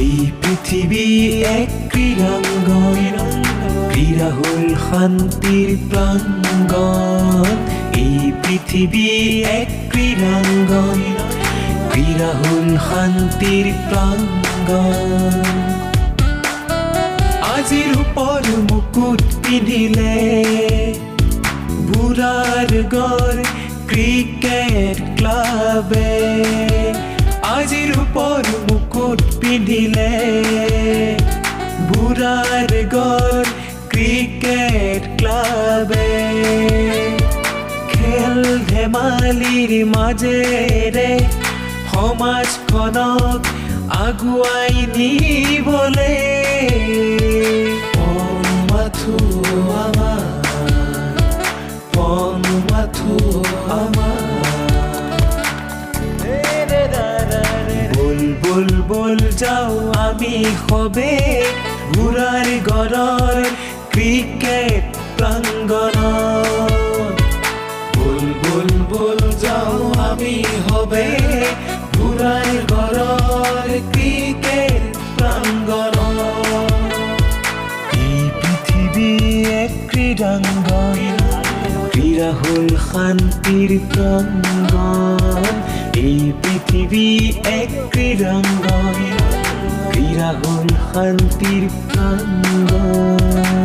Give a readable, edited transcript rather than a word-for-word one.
এই পৃথিবী এক ক্ৰীড়াঙ্গন, ক্ৰীড়া হল শান্তিৰ প্ৰাঙ্গণ। এই পৃথিবী এক ক্ৰীড়াঙ্গন, ক্ৰীড়া হল শান্তিৰ প্ৰাঙ্গণ। আজিৰ ওপৰ মুকুট পিন্ধিলে বুঢ়াৰ গড় ক্ৰিকেট ক্লাবে। আজিৰ ওপৰ মুকুট পিন্ধিলে বুঢ়াৰ গড় ক্ৰিকেট ক্লাবে। খেল ধেমালিৰ মাজেৰে সমাজখনক আগুৱাই নিবলে পথ আমাৰ। বল বল বল যাও আমি সবে বুঢ়াৰ গড়ৰ ক্ৰিকেট প্ৰাঙ্গণত। বল বল বল যাও আমি সবে বুঢ়াৰ গড়ৰ ক্ৰিকেট প্ৰাঙ্গণত। এই পৃথিৱী এক ক্ৰীড়াঙ্গন, ক্ৰীড়া হল শান্তিৰ প্ৰাঙ্গণ। এই পৃথিৱী এক ক্ৰীড়াঙ্গন, ক্ৰীড়া হল শান্তিৰ প্ৰাঙ্গণ।